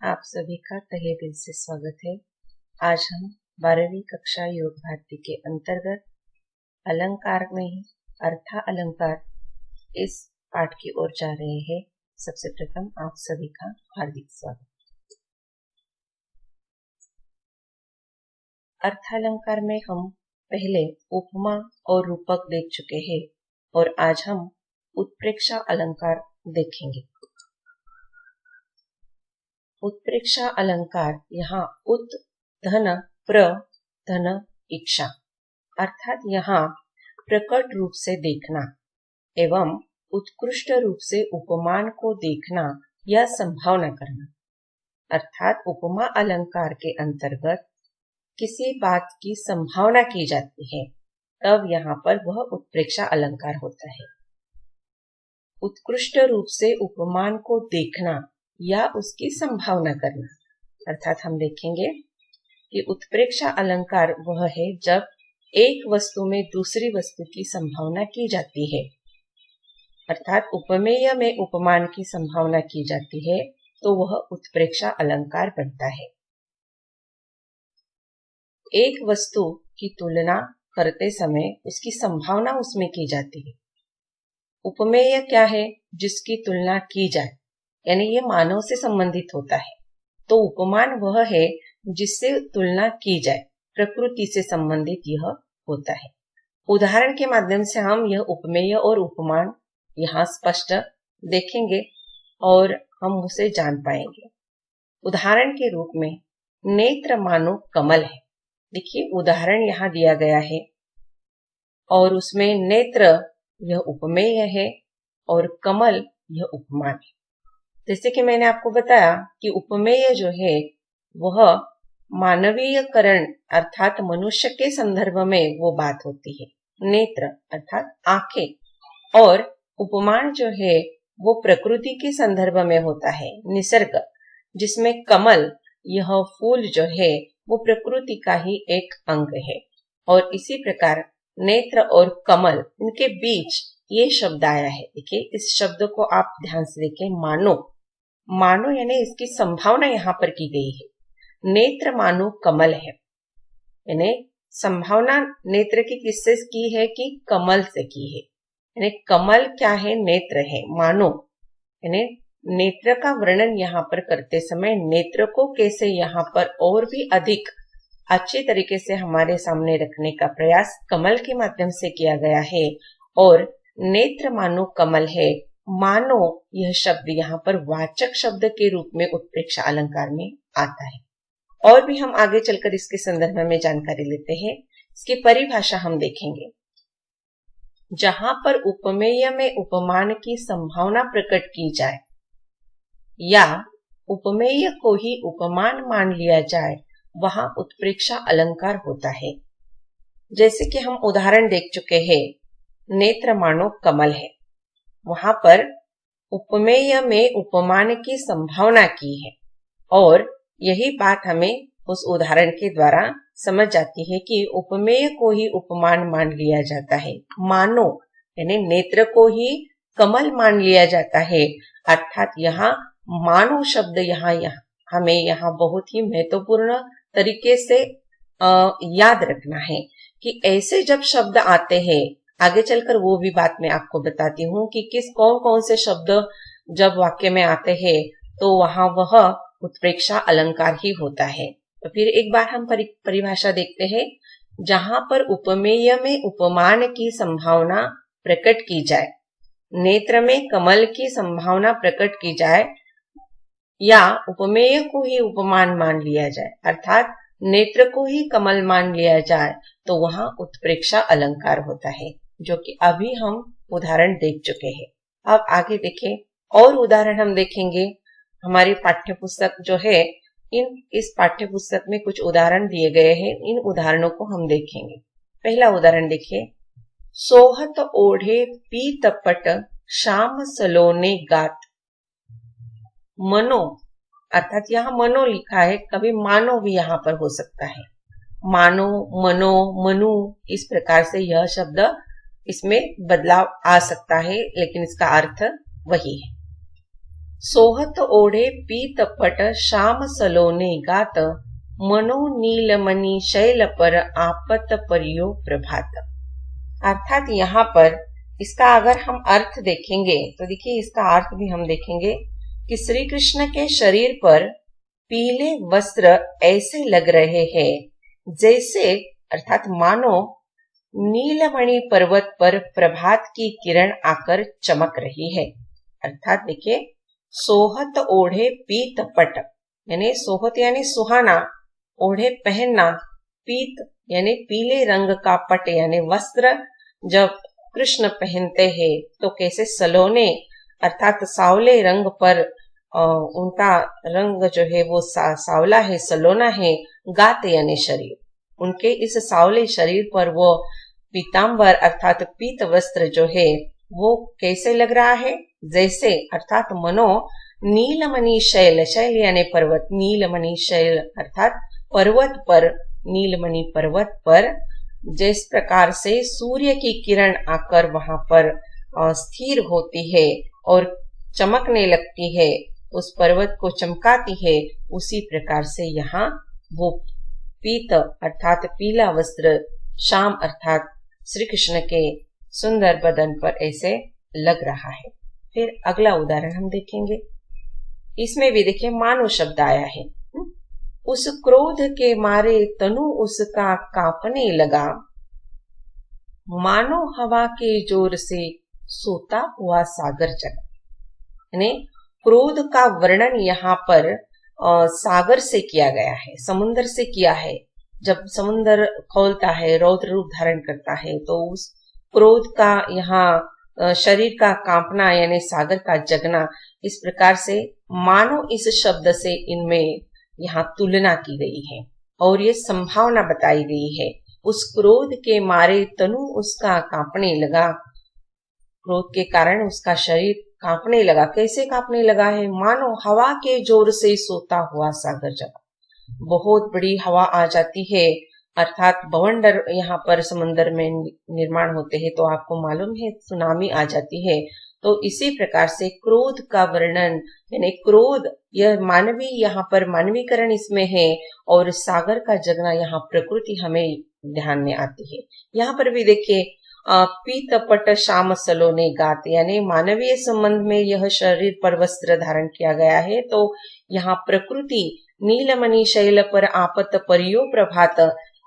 आप सभी का तहे दिल से स्वागत है। आज हम 12वीं कक्षा योग भारती के अंतर्गत अलंकार में ही अर्था अलंकार इस पाठ की ओर जा रहे हैं। सबसे प्रथम आप सभी का हार्दिक स्वागत। अर्थालंकार में हम पहले उपमा और रूपक देख चुके हैं और आज हम उत्प्रेक्षा अलंकार देखेंगे। उत्प्रेक्षा अलंकार यहाँ उत धन प्र धन इच्छा अर्थात यहाँ प्रकट रूप से देखना एवं उत्कृष्ट रूप से उपमान को देखना या संभावना करना, अर्थात उपमा अलंकार के अंतर्गत किसी बात की संभावना की जाती है, तब यहाँ पर वह उत्प्रेक्षा अलंकार होता है। उत्कृष्ट रूप से उपमान को देखना या उसकी संभावना करना, अर्थात हम देखेंगे कि उत्प्रेक्षा अलंकार वह है जब एक वस्तु में दूसरी वस्तु की संभावना की जाती है, अर्थात उपमेय में उपमान की संभावना की जाती है, तो वह उत्प्रेक्षा अलंकार बनता है। एक वस्तु की तुलना करते समय उसकी संभावना उसमें की जाती है। उपमेय क्या है? जिसकी तुलना की जाए, यानी ये मानव से संबंधित होता है। तो उपमान वह है जिससे तुलना की जाए, प्रकृति से संबंधित यह होता है। उदाहरण के माध्यम से हम यह उपमेय और उपमान यहाँ स्पष्ट देखेंगे और हम उसे जान पाएंगे। उदाहरण के रूप में नेत्र मानो कमल है। देखिए उदाहरण यहाँ दिया गया है और उसमें नेत्र यह उपमेय है और कमल यह उपमान है। जैसे कि मैंने आपको बताया कि उपमेय जो है वह मानवीयकरण अर्थात मनुष्य के संदर्भ में वो बात होती है, नेत्र अर्थात आंखें, और उपमान जो है वो प्रकृति के संदर्भ में होता है, निसर्ग, जिसमें कमल यह फूल जो है वो प्रकृति का ही एक अंग है। और इसी प्रकार नेत्र और कमल, इनके बीच ये शब्द आया है। देखिए इस शब्द को आप ध्यान से देखें, मानो, मानो यानी इसकी संभावना यहाँ पर की गई है। नेत्र मानो कमल है, यानी संभावना नेत्र की किससे की है कि कमल से की है। यानी कमल क्या है? नेत्र है। मानो यानी नेत्र का वर्णन यहाँ पर करते समय नेत्र को कैसे यहाँ पर और भी अधिक अच्छे तरीके से हमारे सामने रखने का प्रयास कमल के माध्यम से किया गया है। और नेत्र मानो कमल है, मानो यह शब्द यहाँ पर वाचक शब्द के रूप में उत्प्रेक्षा अलंकार में आता है। और भी हम आगे चलकर इसके संदर्भ में जानकारी लेते हैं। इसकी परिभाषा हम देखेंगे। जहां पर उपमेय में उपमान की संभावना प्रकट की जाए या उपमेय को ही उपमान मान लिया जाए, वहां उत्प्रेक्षा अलंकार होता है। जैसे कि हम उदाहरण देख चुके हैं, नेत्र मानो कमल है, वहां पर उपमेय में उपमान की संभावना की है और यही बात हमें उस उदाहरण के द्वारा समझ जाती है कि उपमेय को ही उपमान मान लिया जाता है। मानो यानी नेत्र को ही कमल मान लिया जाता है, अर्थात यहाँ मानो शब्द यहाँ हमें यहाँ बहुत ही महत्वपूर्ण तरीके से याद रखना है कि ऐसे जब शब्द आते हैं, आगे चलकर वो भी बात मैं आपको बताती हूँ कि कौन कौन से शब्द जब वाक्य में आते हैं तो वहां वह उत्प्रेक्षा अलंकार ही होता है। तो फिर एक बार हम परिभाषा देखते हैं। जहां पर उपमेय में उपमान की संभावना प्रकट की जाए, नेत्र में कमल की संभावना प्रकट की जाए या उपमेय को ही उपमान मान लिया जाए, अर्थात नेत्र को ही कमल मान लिया जाए, तो वहां उत्प्रेक्षा अलंकार होता है, जो कि अभी हम उदाहरण देख चुके हैं। अब आगे देखें और उदाहरण हम देखेंगे। हमारी पाठ्य पुस्तक जो है, इस पाठ्य पुस्तक में कुछ उदाहरण दिए गए हैं, इन उदाहरणों को हम देखेंगे। पहला उदाहरण देखिए। सोहत ओढ़े पीतपट शाम सलोने गात। मनो अर्थात यहाँ मनो लिखा है, कभी मानो भी यहाँ पर हो सकता है। मानो, मनो, मनु, इस प्रकार से यह शब्द इसमें बदलाव आ सकता है, लेकिन इसका अर्थ वही है। सोहत ओढ़े पीत पट श्याम सलोने गात, मनो नीलमणि शैल पर आपत परियो प्रभात। अर्थात यहाँ पर इसका अगर हम अर्थ देखेंगे तो देखिए इसका अर्थ भी हम देखेंगे कि श्री कृष्ण के शरीर पर पीले वस्त्र ऐसे लग रहे हैं जैसे, अर्थात मानो नीलमणि पर्वत पर प्रभात की किरण आकर चमक रही है। अर्थात देखिए सोहत ओढ़े पीत पट, यानी सोहत यानी सुहाना, ओढ़े पहनना, पीत यानी पीले रंग का पट यानी वस्त्र जब कृष्ण पहनते हैं तो कैसे सलोने अर्थात सावले रंग पर उनका रंग जो है वो सावला है, सलोना है, गात यानी शरीर, उनके इस सावले शरीर पर वो पीतांबर अर्थात पीत वस्त्र जो है वो कैसे लग रहा है, जैसे अर्थात मनो नीलमणि शैल, शैल यानी पर्वत, नीलमणि शैल अर्थात पर्वत पर, नीलमणि पर्वत पर जिस प्रकार से सूर्य की किरण आकर वहां पर स्थिर होती है और चमकने लगती है, उस पर्वत को चमकाती है, उसी प्रकार से यहाँ वो पीत अर्थात पीला वस्त्र श्याम अर्थात श्री कृष्ण के सुंदर बदन पर ऐसे लग रहा है। फिर अगला उदाहरण हम देखेंगे, इसमें भी देखिए मानो शब्द आया है। उस क्रोध के मारे तनु उसका कांपने लगा, मानो हवा के जोर से सोता हुआ सागर जगा। यानी क्रोध का वर्णन यहाँ पर सागर से किया गया है, समुद्र से किया है। जब समुद्र खौलता है, रौद्र रूप धारण करता है, तो उस क्रोध का यहाँ शरीर का कांपना यानी सागर का जगना, इस प्रकार से मानो इस शब्द से इनमें यहाँ तुलना की गई है और ये संभावना बताई गई है। उस क्रोध के मारे तनु उसका कांपने लगा, क्रोध के कारण उसका शरीर कांपने लगा। कैसे कांपने लगा है? मानो हवा के जोर से सोता हुआ सागर जगा। बहुत बड़ी हवा आ जाती है, अर्थात बवंडर यहाँ पर समंदर में निर्माण होते हैं, तो आपको मालूम है सुनामी आ जाती है। तो इसी प्रकार से क्रोध का वर्णन यानी क्रोध, यह मानवीय, यहाँ पर मानवीकरण इसमें है और सागर का जगना यहाँ प्रकृति हमें ध्यान में आती है। यहाँ पर भी देखिए पीत पट श्याम सलोने गात, यानी मानवीय संबंध में यह शरीर पर वस्त्र धारण किया गया है। तो यहाँ प्रकृति नीलमणि शैल पर आपत परियो प्रभात,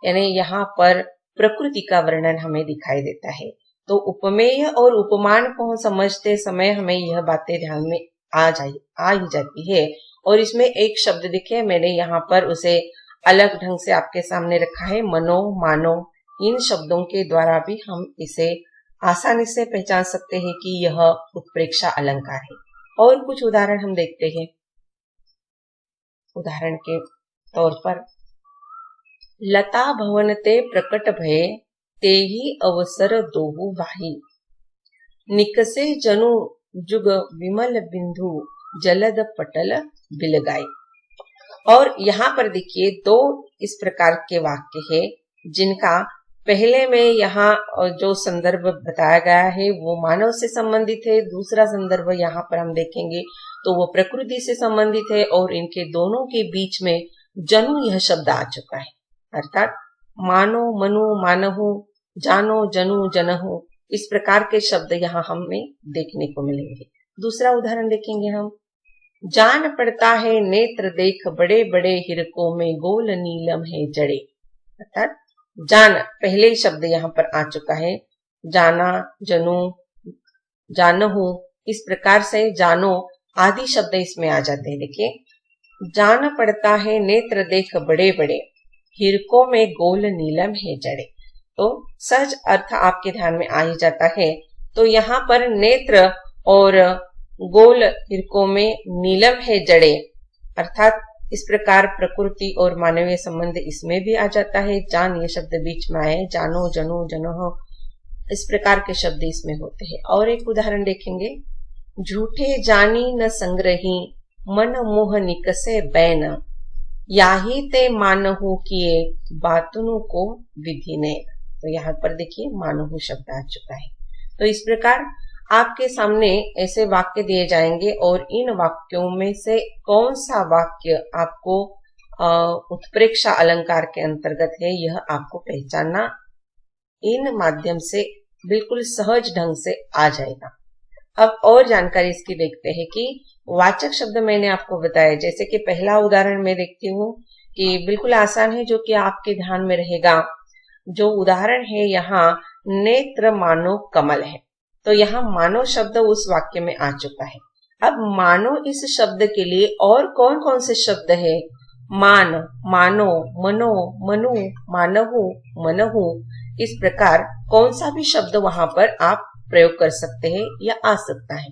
यानी यहाँ पर प्रकृति का वर्णन हमें दिखाई देता है। तो उपमेय और उपमान को समझते समय हमें यह बातें ध्यान में आ ही जाती है। और इसमें एक शब्द दिखे, मैंने यहाँ पर उसे अलग ढंग से आपके सामने रखा है, मनो मानो। इन शब्दों के द्वारा भी हम इसे आसानी से पहचान सकते हैं कि यह उत्प्रेक्षा अलंकार है। और कुछ उदाहरण हम देखते हैं। उदाहरण के तौर पर, लता भवनते प्रकट भये ते ही अवसर दोहु वाही, निकसे जनु जुग विमल बिंदु जलद पटल बिलगाई। और यहाँ पर देखिए दो इस प्रकार के वाक्य है जिनका पहले में यहाँ जो संदर्भ बताया गया है वो मानव से संबंधित है, दूसरा संदर्भ यहाँ पर हम देखेंगे तो वो प्रकृति से संबंधित है, और इनके दोनों के बीच में जनु यह शब्द आ चुका है। अर्थात मानो मनु मानहु, जानो जनु जनहु, इस प्रकार के शब्द यहाँ हमें देखने को मिलेंगे। दूसरा उदाहरण देखेंगे हम, जान पड़ता है नेत्र देख बड़े बड़े हिरकों में गोल नीलम है जड़े। अर्थात जान पहले ही शब्द यहाँ पर आ चुका है, जाना जनु जानहु, इस प्रकार से जानो आदि शब्द इसमें आ जाते हैं। देखिए, जान पड़ता है नेत्र देख बड़े बड़े हिरकों में गोल नीलम है जड़े, तो सहज अर्थ आपके ध्यान में आ ही जाता है। तो यहाँ पर नेत्र और गोल हिरकों में नीलम है जड़े, अर्थात इस प्रकार प्रकृति और मानवीय संबंध इसमें भी आ जाता है। जान ये शब्द बीच में आए, जानो जनो जनो, इस प्रकार के शब्द इसमें होते हैं। और एक उदाहरण देखेंगे, झूठे जानी न संग्रही मन मोह निकसे बैन, याही ते मानहु किए बातुनु को विधि ने। तो यहाँ पर देखिए मानहु शब्द आ चुका है। तो इस प्रकार आपके सामने ऐसे वाक्य दिए जाएंगे और इन वाक्यों में से कौन सा वाक्य आपको उत्प्रेक्षा अलंकार के अंतर्गत है, यह आपको पहचानना इन माध्यम से बिल्कुल सहज ढंग से आ जाएगा। अब और जानकारी इसकी देखते हैं कि वाचक शब्द मैंने आपको बताया, जैसे कि पहला उदाहरण मैं देखती हूँ कि बिल्कुल आसान है, जो कि आपके ध्यान में रहेगा। जो उदाहरण है यहाँ, नेत्र मानो कमल है, तो यहाँ मानो शब्द उस वाक्य में आ चुका है। अब मानो इस शब्द के लिए और कौन कौन से शब्द है? मान, मानो, मनो, मनु, मानहु, मनहु, इस प्रकार कौन सा भी शब्द वहां पर आप प्रयोग कर सकते हैं या आ सकता है।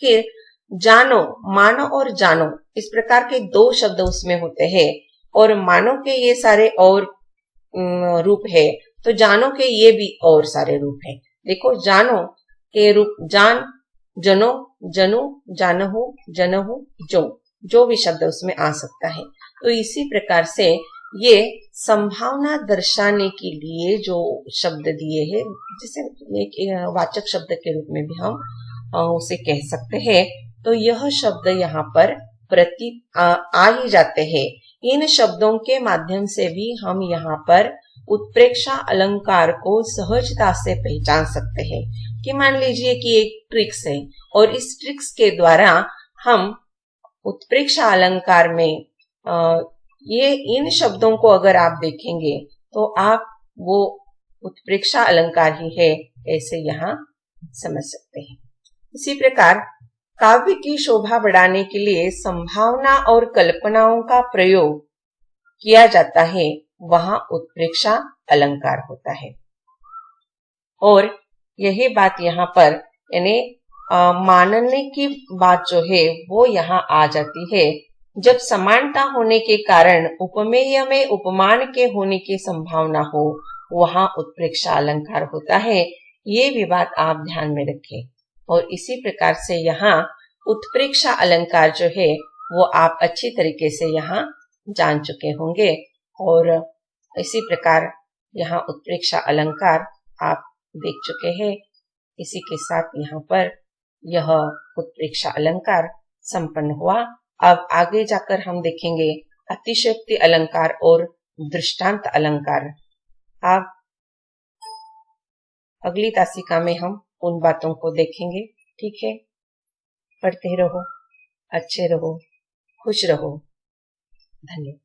फिर जानो, मानो और जानो, इस प्रकार के दो शब्द उसमें होते हैं और मानो के ये सारे और रूप है, तो जानो के ये भी और सारे रूप है। देखो, जानो के रूप जान, जनो, जनु, जानहु, जनहु, जो भी शब्द उसमें आ सकता है। तो इसी प्रकार से ये संभावना दर्शाने के लिए जो शब्द दिए हैं, जिसे एक वाचक शब्द के रूप में भी हम उसे कह सकते हैं, तो यह शब्द यहाँ पर आ ही जाते हैं। इन शब्दों के माध्यम से भी हम यहाँ पर उत्प्रेक्षा अलंकार को सहजता से पहचान सकते हैं। कि मान लीजिए कि एक ट्रिक्स है और इस ट्रिक्स के द्वारा हम उत्प्रेक्षा अलंकार में ये इन शब्दों को अगर आप देखेंगे तो आप वो उत्प्रेक्षा अलंकार ही है ऐसे यहाँ समझ सकते हैं। इसी प्रकार काव्य की शोभा बढ़ाने के लिए संभावना और कल्पनाओं का प्रयोग किया जाता है, वहां उत्प्रेक्षा अलंकार होता है। और यही बात यहाँ पर यानी मानने की बात जो है वो यहाँ आ जाती है। जब समानता होने के कारण उपमेय में उपमान के होने की संभावना हो, वहां उत्प्रेक्षा अलंकार होता है। ये भी बात आप ध्यान में रखें। और इसी प्रकार से यहाँ उत्प्रेक्षा अलंकार जो है वो आप अच्छी तरीके से यहाँ जान चुके होंगे। और इसी प्रकार यहाँ उत्प्रेक्षा अलंकार आप देख चुके हैं। इसी के साथ यहाँ पर यह उत्प्रेक्षा अलंकार संपन्न हुआ। अब आगे जाकर हम देखेंगे अतिशयोक्ति अलंकार और दृष्टांत अलंकार। अब अगली तासिका में हम उन बातों को देखेंगे। ठीक है, पढ़ते रहो, अच्छे रहो, खुश रहो। धन्यवाद।